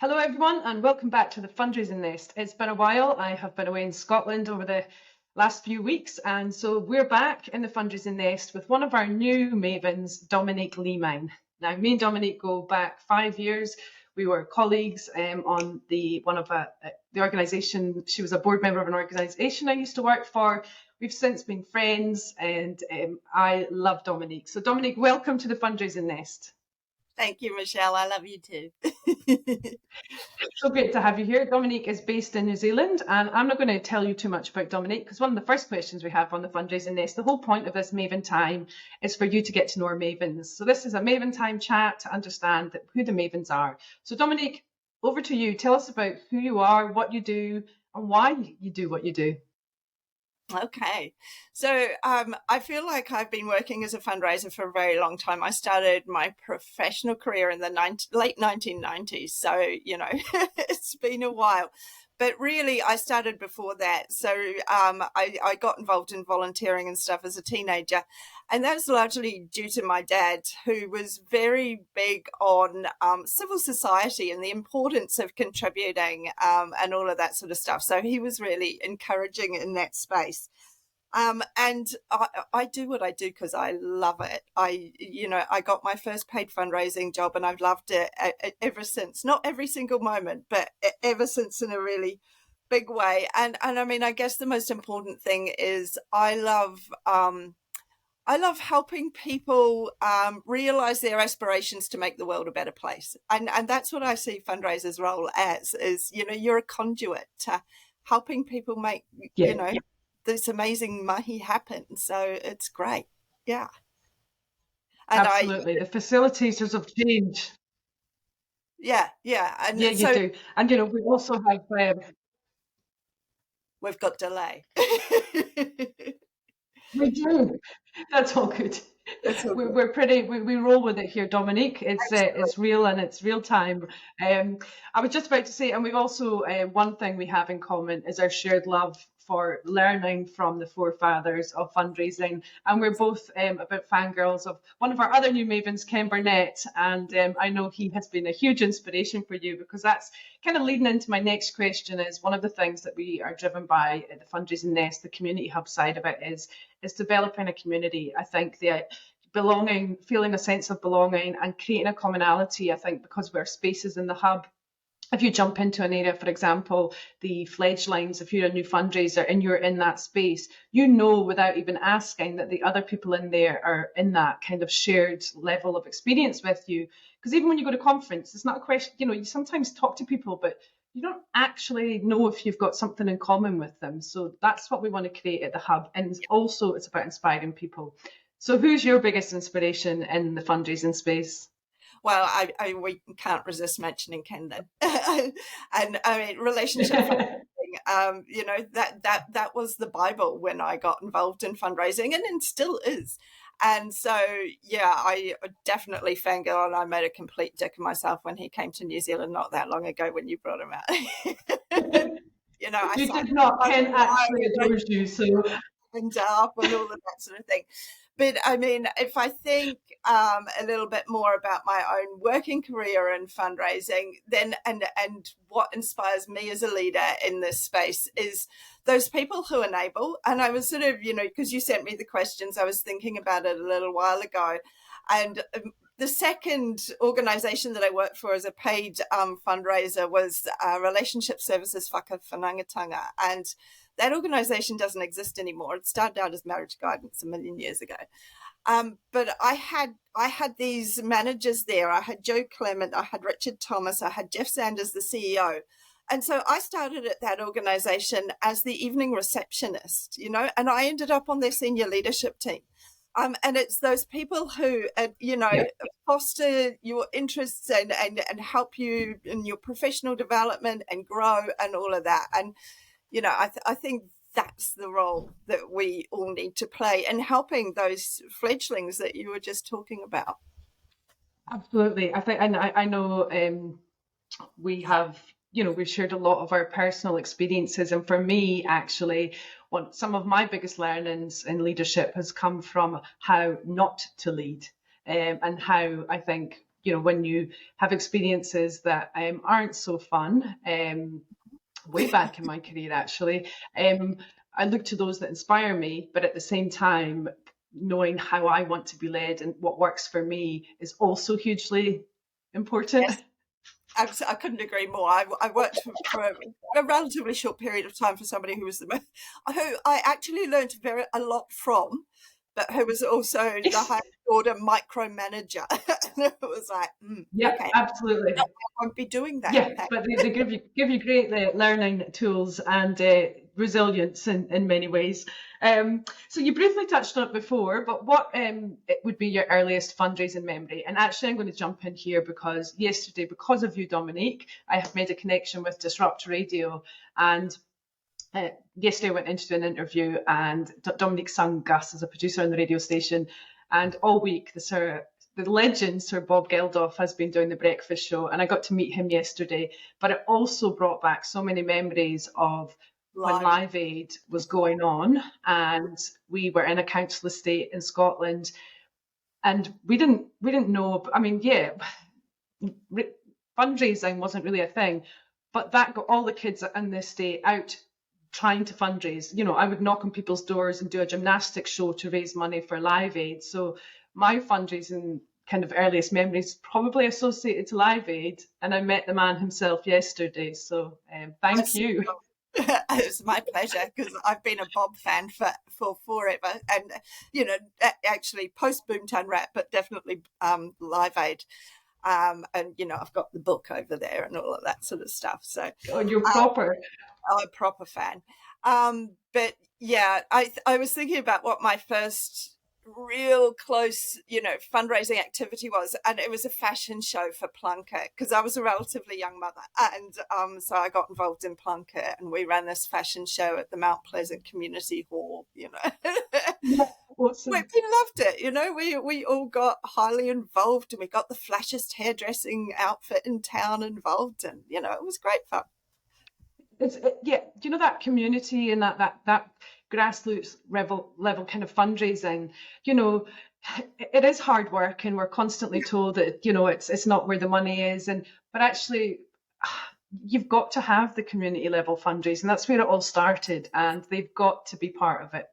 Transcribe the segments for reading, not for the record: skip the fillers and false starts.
Hello, everyone, and welcome back to the Fundraising Nest. It's been a while. I have been away in Scotland over the last few weeks, and so we're back in the Fundraising Nest with one of our new mavens, Dominique Leeming. Now, me and Dominique go back 5 years. We were colleagues on the organisation. She was a board member of an organisation I used to work for. We've since been friends, and I love Dominique. So, Dominique, welcome to the Fundraising Nest. Thank you, Michelle. I love you too. So great to have you here. Dominique is based in New Zealand, and I'm not going to tell you too much about Dominique because one of the first questions we have on the Fundraising Nest, the whole point of this Maven time is for you to get to know our Mavens. So this is a Maven time chat to understand who the Mavens are. So Dominique, over to you. Tell us about who you are, what you do, and why you do what you do. Okay. So I feel like I've been working as a fundraiser for a very long time. I started my professional career in the late 1990s. So, it's been a while. But really, I started before that. So I got involved in volunteering and stuff as a teenager. And that's largely due to my dad, who was very big on civil society and the importance of contributing and all of that sort of stuff. So he was really encouraging in that space. And I do what I do because I love it. I got my first paid fundraising job and I've loved it ever since. Not every single moment, but ever since in a really big way. And I mean, I guess the most important thing is I love helping people realize their aspirations to make the world a better place. And that's what I see fundraisers' role as, is, you're a conduit to helping people make, this amazing mahi happen. So it's great. Yeah. And absolutely. The facilitators of change. Yeah. And yeah, you do. And, we also have... we've got delay. We do. That's all good. We're pretty. We roll with it here, Dominique. It's real and it's real time. I was just about to say, and we've also one thing we have in common is our shared love for learning from the forefathers of fundraising, and we're both a bit fangirls of one of our other new mavens, Ken Burnett, and I know he has been a huge inspiration for you, because that's kind of leading into my next question. Is one of the things that we are driven by at the Fundraising Nest, the community hub side of it, is developing a community. I think the belonging, feeling a sense of belonging and creating a commonality, I think, because we're spaces in the hub. If you jump into an area, for example, the fledglings, if you're a new fundraiser and you're in that space, without even asking that the other people in there are in that kind of shared level of experience with you. Because even when you go to conference, it's not a question, you sometimes talk to people, but you don't actually know if you've got something in common with them. So that's what we want to create at the hub. And also it's about inspiring people. So who's your biggest inspiration in the fundraising space? Well, we can't resist mentioning Ken then. And I mean, relationship that was the Bible when I got involved in fundraising, and it still is. And so, yeah, I definitely fangirl, and I made a complete dick of myself when he came to New Zealand not that long ago when you brought him out. You did not. Ken actually adores you, so. And up and all of that sort of thing. But I mean, if I think a little bit more about my own working career in fundraising, then and what inspires me as a leader in this space is those people who enable. And I was sort of, because you sent me the questions, I was thinking about it a little while ago. And the second organization that I worked for as a paid fundraiser was Relationship Services Whakawhanangatanga. And that organization doesn't exist anymore. It started out as marriage guidance a million years ago. But I had these managers there. I had Joe Clement, I had Richard Thomas, I had Jeff Sanders, the CEO. And so I started at that organization as the evening receptionist, and I ended up on their senior leadership team. And it's those people who, foster your interests and help you in your professional development and grow and all of that. And I think that's the role that we all need to play in helping those fledglings that you were just talking about. Absolutely. I think, and I know we have, we've shared a lot of our personal experiences. And for me, actually, some of my biggest learnings in leadership has come from how not to lead, and how I think when you have experiences that aren't so fun, way back in my career, actually, I look to those that inspire me, but at the same time, knowing how I want to be led and what works for me is also hugely important. Yes. I couldn't agree more. I worked for a relatively short period of time for somebody who who I actually learned a lot from, but who was also the high order micromanager. And it was like, Yeah, okay, absolutely. I won't be doing that. Yeah, but they give you great learning tools and resilience in many ways. So you briefly touched on it before, but what it would be your earliest fundraising memory? And actually, I'm going to jump in here because yesterday, because of you, Dominique, I have made a connection with Disrupt Radio, and yesterday I went into an interview, and Dominique sung Gus as a producer on the radio station, and all week the legend Sir Bob Geldof has been doing the breakfast show, and I got to meet him yesterday. But it also brought back so many memories of when Live Aid was going on, and we were in a council estate in Scotland, and we didn't know. I mean, yeah, fundraising wasn't really a thing, but that got all the kids in the estate out trying to fundraise. I would knock on people's doors and do a gymnastics show to raise money for Live Aid. So my fundraising kind of earliest memories probably associated to Live Aid, and I met the man himself yesterday. So thank you. It's my pleasure, because I've been a Bob fan for forever, and actually post Boomtown Rap, but definitely Live Aid. And I've got the book over there and all of that sort of stuff. So you're proper. I'm a proper fan. But yeah, I was thinking about what my first real close fundraising activity was, and it was a fashion show for Plunket, because I was a relatively young mother, and so I got involved in Plunket, and we ran this fashion show at the Mount Pleasant Community Hall. Awesome. We loved it. We all got highly involved, and we got the flashiest hairdressing outfit in town involved, and it was great fun. That community and that grassroots level kind of fundraising, it is hard work, and we're constantly told that it's not where the money is, but actually you've got to have the community level fundraising. That's where it all started, and they've got to be part of it.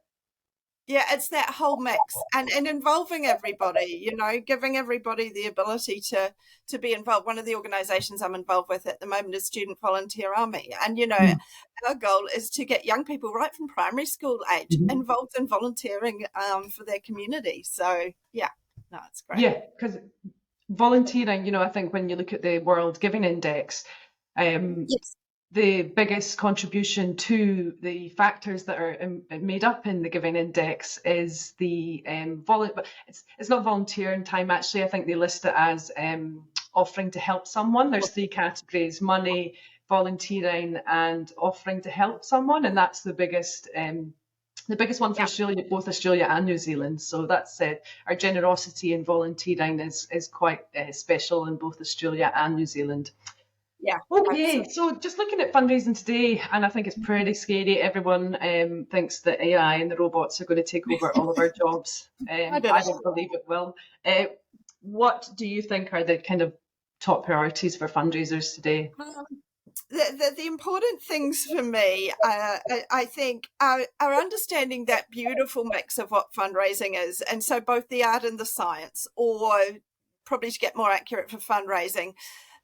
Yeah, it's that whole mix, and involving everybody, giving everybody the ability to be involved. One of the organisations I'm involved with at the moment is Student Volunteer Army, and our goal is to get young people right from primary school age involved in volunteering for their community. So yeah, no, it's great. Yeah, because volunteering, I think when you look at the World Giving Index, yes, the biggest contribution to the factors that are made up in the Giving Index is the but it's not volunteering time, actually. I think they list it as offering to help someone. There's 3 categories: money, volunteering, and offering to help someone, and that's the biggest one for Australia, both Australia and New Zealand. So that's our generosity in volunteering is quite special in both Australia and New Zealand. Yeah. Okay, absolutely. so just looking at fundraising today, and I think it's pretty scary. Everyone thinks that AI and the robots are going to take over all of our jobs. I don't believe it will. What do you think are the kind of top priorities for fundraisers today? The important things for me, I think, are understanding that beautiful mix of what fundraising is, and so both the art and the science, or probably to get more accurate for fundraising,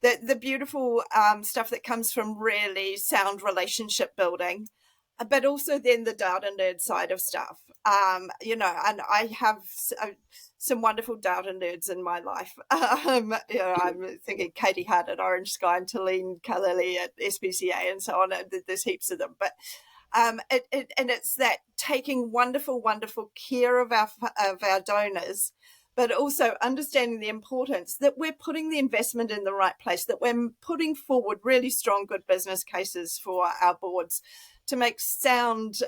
the beautiful stuff that comes from really sound relationship building, but also then the data nerd side of stuff. And I have some wonderful data nerds in my life. I'm thinking Katie Hart at Orange Sky and Talene Kaleli at SPCA and so on. There's heaps of them, but it's that taking wonderful care of our donors, but also understanding the importance that we're putting the investment in the right place, that we're putting forward really strong, good business cases for our boards to make sound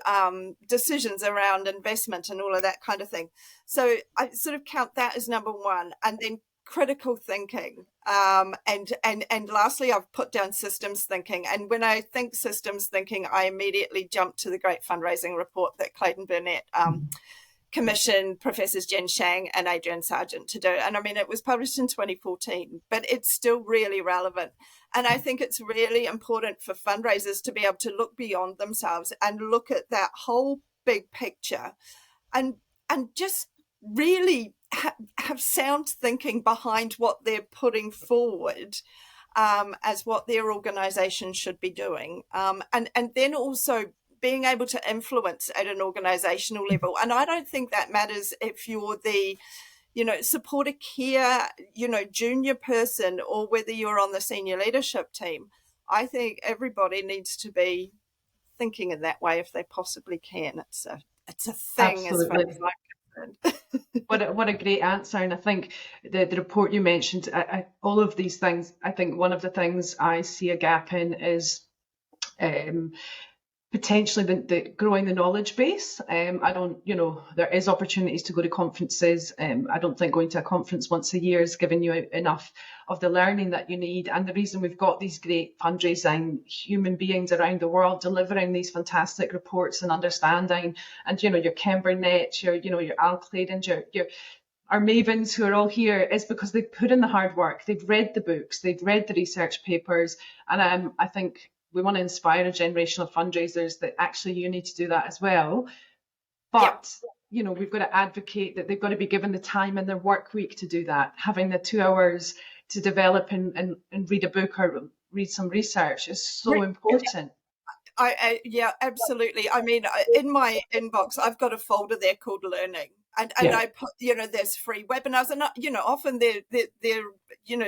decisions around investment and all of that kind of thing. So I sort of count that as number one, and then critical thinking. And lastly, I've put down systems thinking. And when I think systems thinking, I immediately jump to the great fundraising report that Clayton Burnett commissioned Professors Jen Shang and Adrian Sargent to do. And I mean, it was published in 2014, but it's still really relevant. And I think it's really important for fundraisers to be able to look beyond themselves and look at that whole big picture and just really have sound thinking behind what they're putting forward as what their organization should be doing. And then also being able to influence at an organizational level. And I don't think that matters if you're the, supporter care, junior person, or whether you're on the senior leadership team. I think everybody needs to be thinking in that way if they possibly can. It's a thing. Absolutely. As far as I'm concerned. What a great answer. And I think the report you mentioned, all of these things, I think one of the things I see a gap in is potentially the growing the knowledge base. I don't, there is opportunities to go to conferences. I don't think going to a conference once a year is giving you enough of the learning that you need. And the reason we've got these great fundraising human beings around the world delivering these fantastic reports and understanding, and your Ken Burnett, your Al Claydon, your our Mavens who are all here, is because they've put in the hard work. They've read the books, they've read the research papers, and I think we want to inspire a generation of fundraisers that actually you need to do that as well. But, we've got to advocate that they've got to be given the time in their work week to do that. Having the 2 hours to develop and read a book or read some research is so important. Yeah, absolutely. I mean, in my inbox, I've got a folder there called Learning. And I put, there's free webinars, and often they're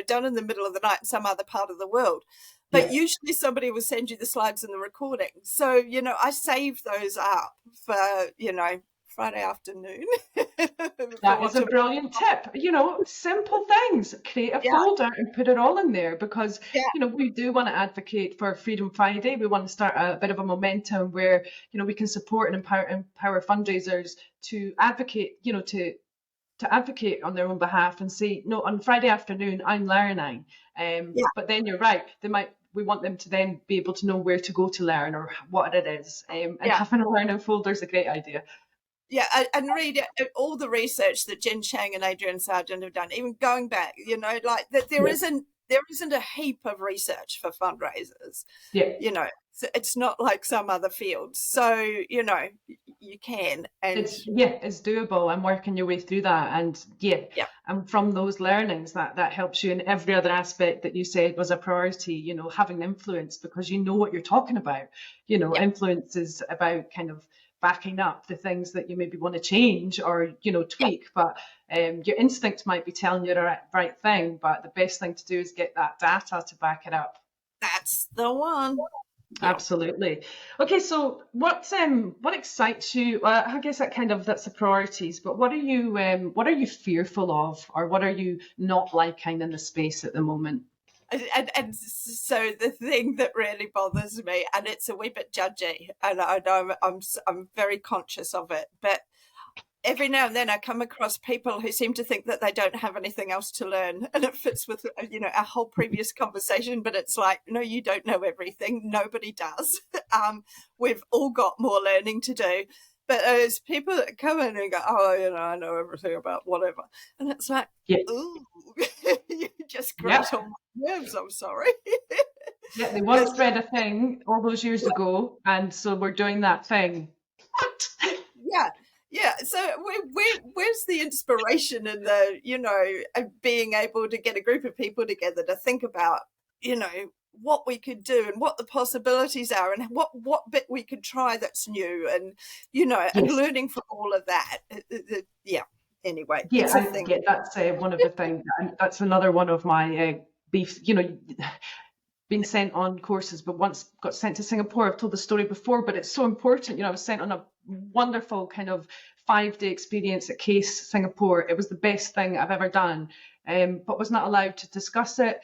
done in the middle of the night in some other part of the world. But usually somebody will send you the slides and the recording. So, I save those up for, Friday afternoon. That is a brilliant tip. Simple things. Create a folder and put it all in there, because, we do want to advocate for Freedom Friday. We want to start a bit of a momentum where, we can support and empower fundraisers to advocate, to advocate on their own behalf and say, no, on Friday afternoon, I'm learning. But then you're right. We want them to then be able to know where to go to learn or what it is. And having a learning folder is a great idea. Yeah, and read all the research that Jen Shang and Adrian Sargent have done, even going back, like that there isn't a heap of research for fundraisers. It's not like some other fields. So, you can. And it's doable, and working your way through that. And and from those learnings, that helps you in every other aspect that you said was a priority, having influence, because you know what you're talking about. Influence is about kind of backing up the things that you maybe want to change or tweak, but your instinct might be telling you the right thing, but the best thing to do is get that data to back it up. That's the one. Absolutely. Okay, so what excites you? I guess that's the priorities, but what are you fearful of, or what are you not liking in the space at the moment? And so the thing that really bothers me, and it's a wee bit judgy, and I know I'm very conscious of it, but every now and then I come across people who seem to think that they don't have anything else to learn, and it fits with our whole previous conversation. But it's like, no, you don't know everything. Nobody does. We've all got more learning to do. But there's people that come in and go, oh, I know everything about whatever. And it's like, ooh, you just grate on my nerves, I'm sorry. They once read a thing all those years ago, and so we're doing that thing. What? Yeah. So where's the inspiration in the, being able to get a group of people together to think about, what we could do and what the possibilities are and what bit we could try that's new, and and learning from all of that. Anyway, that's one of the things, and that's another one of my beefs. Being sent on courses, but once got sent to Singapore. I've told the story before, but it's so important. I was sent on a wonderful kind of 5-day experience at CASE Singapore. It was the best thing I've ever done, but was not allowed to discuss it,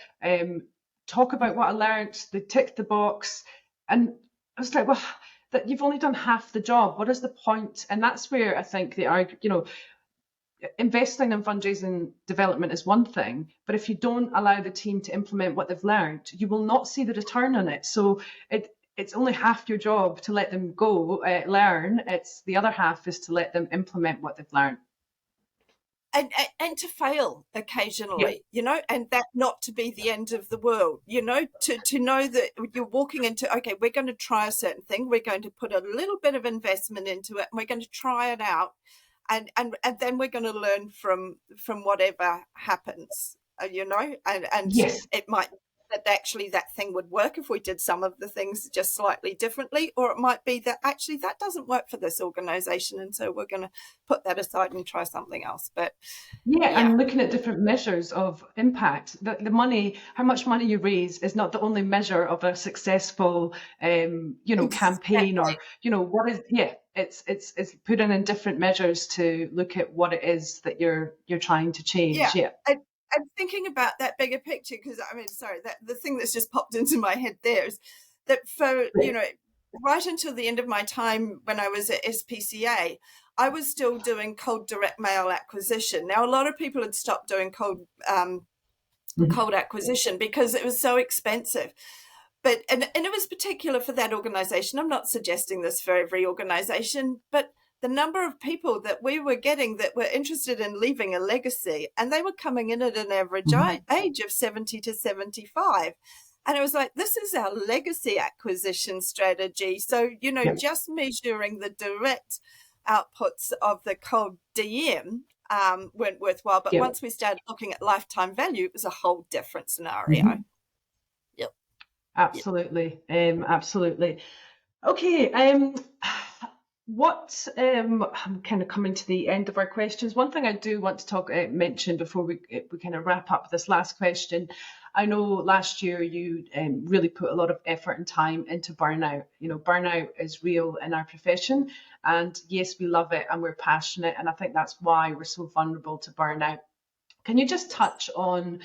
talk about what I learned. They ticked the box, and I was like, well, that you've only done half the job. What is the point? And that's where I think they are, investing in fundraising development is one thing, but if you don't allow the team to implement what they've learned, you will not see the return on it. So it's only half your job to let them go learn. It's the other half is to let them implement what they've learned. And to fail occasionally, and that not to be the end of the world, to know that you're walking into, okay, we're going to try a certain thing, we're going to put a little bit of investment into it, and we're going to try it out, and then we're going to learn from whatever happens, and Yes. it might that actually that thing would work if we did some of the things just slightly differently, or it might be that actually that doesn't work for this organization, and so we're going to put that aside and try something else. But And looking at different measures of impact, the money, how much money you raise is not the only measure of a successful, campaign, or, what is, it's putting in different measures to look at what it is that you're trying to change. I'm thinking about that bigger picture, because sorry, that the thing that's just popped into my head there is that for, right until the end of my time when I was at SPCA, I was still doing cold direct mail acquisition. Now, a lot of people had stopped doing cold acquisition because it was so expensive. But and it was particular for that organization. I'm not suggesting this for every organization, but the number of people that we were getting that were interested in leaving a legacy, and they were coming in at an average age of 70 to 75. And it was like, this is our legacy acquisition strategy. So, just measuring the direct outputs of the cold DM weren't worthwhile. But once we started looking at lifetime value, it was a whole different scenario. Absolutely. Absolutely. Okay. I'm kind of coming to the end of our questions. One thing I do want to mention before we kind of wrap up this last question. I know last year you really put a lot of effort and time into burnout. Burnout is real in our profession, and yes, we love it and we're passionate, and I think that's why we're so vulnerable to burnout. Can you just touch on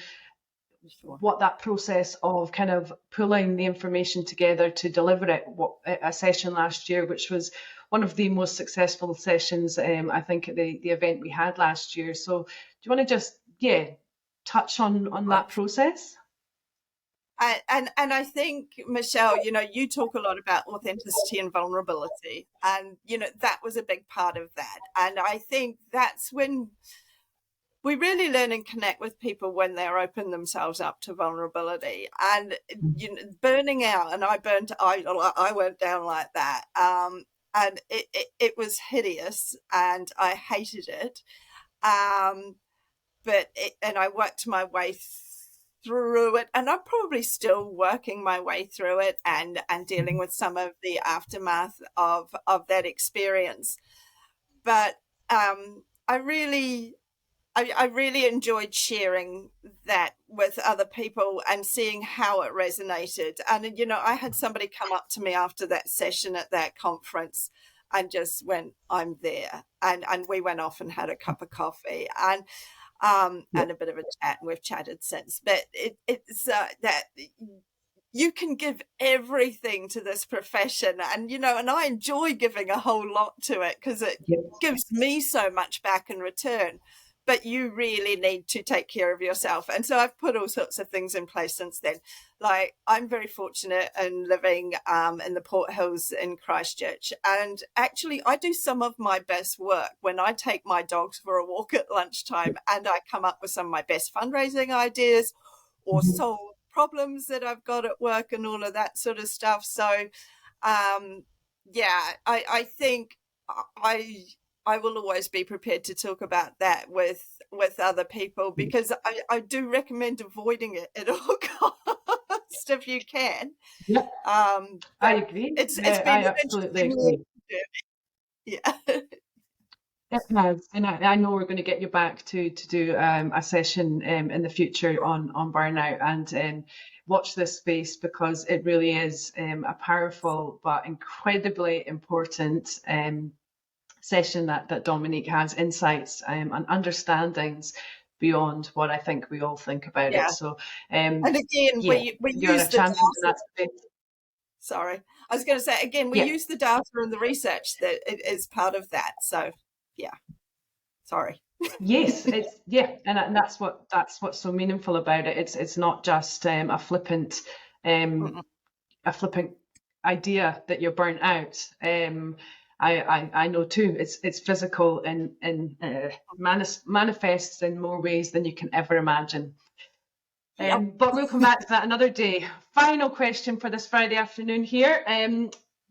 what that process of kind of pulling the information together to deliver it, a session last year, which was one of the most successful sessions, I think, at the event we had last year. So do you want to just, touch on that process? And I think, Michelle, you talk a lot about authenticity and vulnerability, and, that was a big part of that. And I think that's when we really learn and connect with people, when they're open themselves up to vulnerability. And burning out, and I went down like that, and it was hideous, and I hated it. But I worked my way through it, and I'm probably still working my way through it, and dealing with some of the aftermath of that experience. But I really enjoyed sharing that with other people and seeing how it resonated. And, I had somebody come up to me after that session at that conference and just went, I'm there. And we went off and had a cup of coffee and a bit of a chat, and we've chatted since. But it's that you can give everything to this profession, and I enjoy giving a whole lot to it, because it gives me so much back in return. But you really need to take care of yourself. And so I've put all sorts of things in place since then. Like, I'm very fortunate in living in the Port Hills in Christchurch. And actually, I do some of my best work when I take my dogs for a walk at lunchtime, and I come up with some of my best fundraising ideas, or solve problems that I've got at work, and all of that sort of stuff. So, I think I will always be prepared to talk about that with other people, because I do recommend avoiding it at all costs if you can. Yeah, I agree. It's been I absolutely agree. Yeah. It has, and I know we're going to get you back to do a session in the future on burnout, and watch this space, because it really is a powerful but incredibly important session that Dominique has, insights and understandings beyond what I think we all think about it. So, and again, we use the data. Sorry, I was going to say, again, we use the data and the research that is part of that. So, sorry. Yes, and that's what's so meaningful about it. It's not just a flippant idea that you're burnt out. I know too. It's physical and manifests in more ways than you can ever imagine. Yep. But we'll come back to that another day. Final question for this Friday afternoon here.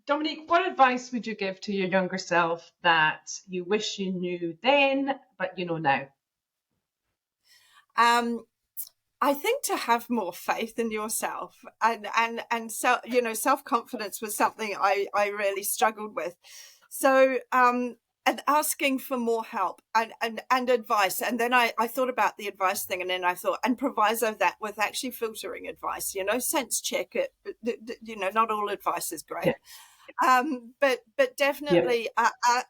Dominique, what advice would you give to your younger self that you wish you knew then, but you know now? I think to have more faith in yourself, and so, you know, self-confidence was something I really struggled with. So and asking for more help and advice. And then I thought about the advice thing, and then I thought, and proviso that with actually filtering advice, you know, sense check it. You know, not all advice is great. But definitely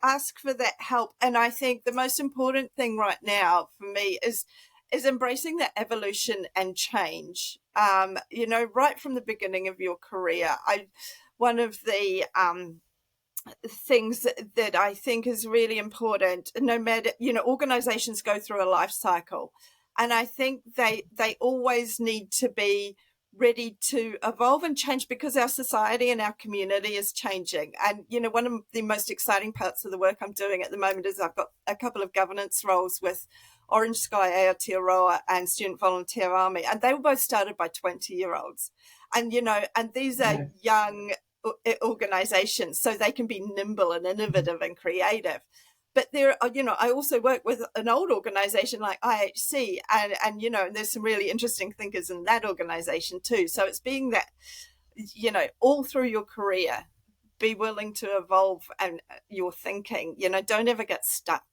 ask for that help. And I think the most important thing right now for me is embracing that evolution and change. You know, right from the beginning of your career, one of the things that I think is really important, no matter, you know, organizations go through a life cycle, and I think they always need to be ready to evolve and change because our society and our community is changing. And, you know, one of the most exciting parts of the work I'm doing at the moment is I've got a couple of governance roles with Orange Sky Aotearoa and Student Volunteer Army, and they were both started by 20-year-olds. And, you know, and these are young organizations, so they can be nimble and innovative and creative. But there are, you know, I also work with an old organization like IHC, and you know, there's some really interesting thinkers in that organization too. So it's being that, you know, all through your career, be willing to evolve and your thinking, you know, don't ever get stuck.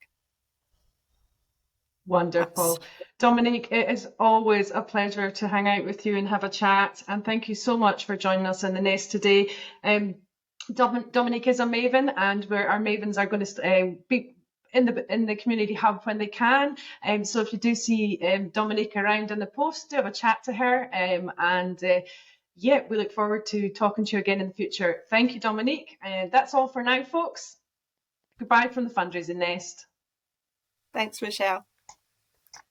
Wonderful. Dominique, it is always a pleasure to hang out with you and have a chat. And thank you so much for joining us in the Nest today. Dominique is a Maven, and our Mavens are going to be in the community hub when they can. So if you do see Dominique around in the post, do have a chat to her. Yeah, we look forward to talking to you again in the future. Thank you, Dominique. That's all for now, folks. Goodbye from the Fundraising Nest. Thanks, Michelle.